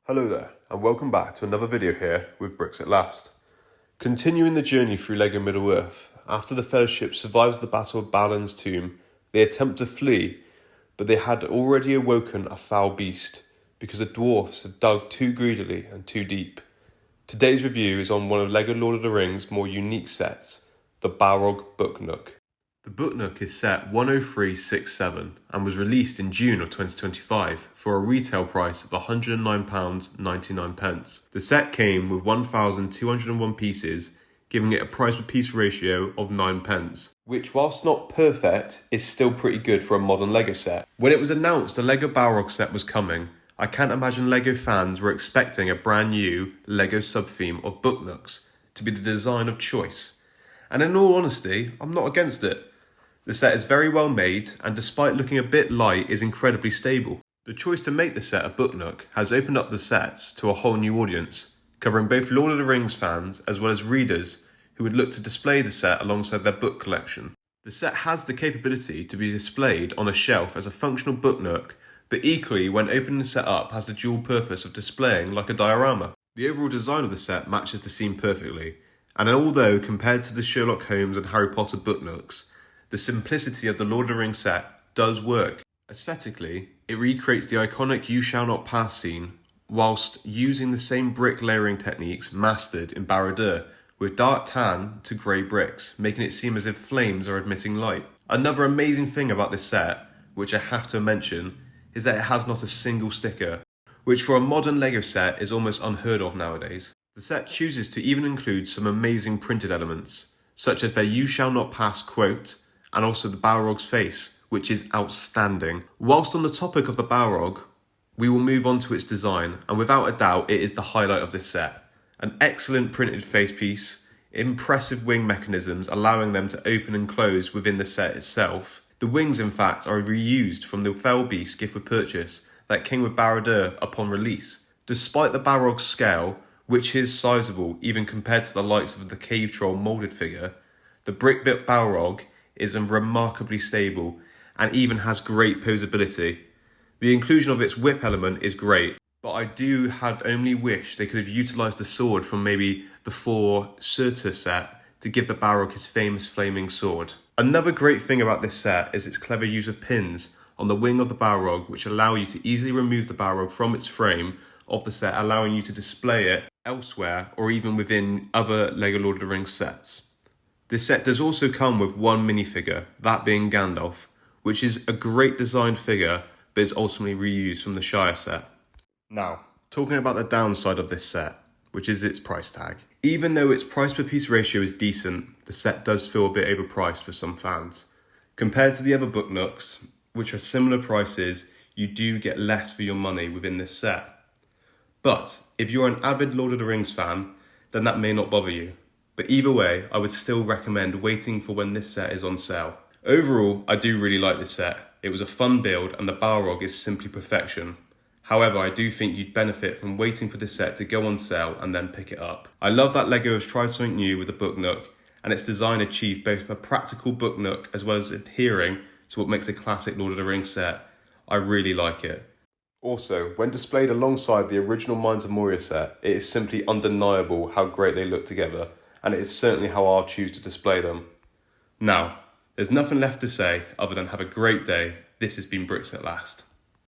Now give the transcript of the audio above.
Hello there, and welcome back to another video here with Bricks at Last. Continuing the journey through LEGO Middle-earth, after the Fellowship survives the Battle of Balin's tomb, they attempt to flee, but they had already awoken a foul beast, because the dwarfs had dug too greedily and too deep. Today's review is on one of LEGO Lord of the Rings' more unique sets, the Balrog Book Nook. The Book Nook is set 10367 and was released in June of 2025 for a retail price of £109.99. The set came with 1,201 pieces, giving it a price per piece ratio of 9 pence, which whilst not perfect is still pretty good for a modern LEGO set. When it was announced a LEGO Balrog set was coming, I can't imagine LEGO fans were expecting a brand new LEGO sub-theme of Book Nooks to be the design of choice. And in all honesty, I'm not against it. The set is very well made, and despite looking a bit light, is incredibly stable. The choice to make the set a Book Nook has opened up the sets to a whole new audience, covering both Lord of the Rings fans as well as readers who would look to display the set alongside their book collection. The set has the capability to be displayed on a shelf as a functional Book Nook, but equally when opening the set up has the dual purpose of displaying like a diorama. The overall design of the set matches the scene perfectly, and although compared to the Sherlock Holmes and Harry Potter Book Nooks, the simplicity of the Lord of the Rings set does work. Aesthetically, it recreates the iconic You Shall Not Pass scene whilst using the same brick layering techniques mastered in Barad-dûr, with dark tan to grey bricks, making it seem as if flames are emitting light. Another amazing thing about this set, which I have to mention, is that it has not a single sticker, which for a modern LEGO set is almost unheard of nowadays. The set chooses to even include some amazing printed elements, such as their You Shall Not Pass quote, and also the Balrog's face, which is outstanding. Whilst on the topic of the Balrog, we will move on to its design, and without a doubt it is the highlight of this set. An excellent printed face piece, impressive wing mechanisms allowing them to open and close within the set itself. The wings in fact are reused from the Fell Beast gift with purchase that came with Barad-dûr upon release. Despite the Balrog's scale, which is sizable even compared to the likes of the Cave Troll moulded figure, the brick-built Balrog is remarkably stable and even has great posability. The inclusion of its whip element is great, but I had only wished they could have utilised the sword from maybe the 4 Surtur set to give the Balrog his famous flaming sword. Another great thing about this set is its clever use of pins on the wing of the Balrog, which allow you to easily remove the Balrog from its frame of the set, allowing you to display it elsewhere or even within other LEGO Lord of the Rings sets. This set does also come with one minifigure, that being Gandalf, which is a great designed figure, but is ultimately reused from the Shire set. Now, talking about the downside of this set, which is its price tag. Even though its price per piece ratio is decent, the set does feel a bit overpriced for some fans. Compared to the other Book Nooks, which are similar prices, you do get less for your money within this set. But if you're an avid Lord of the Rings fan, then that may not bother you. But either way, I would still recommend waiting for when this set is on sale. Overall, I do really like this set. It was a fun build and the Balrog is simply perfection. However, I do think you'd benefit from waiting for this set to go on sale and then pick it up. I love that LEGO has tried something new with the Book Nook, and its design achieved both a practical Book Nook as well as adhering to what makes a classic Lord of the Rings set. I really like it. Also, when displayed alongside the original Mines of Moria set, it is simply undeniable how great they look together, and it is certainly how I'll choose to display them. Now, there's nothing left to say other than have a great day. This has been Bricks at Last.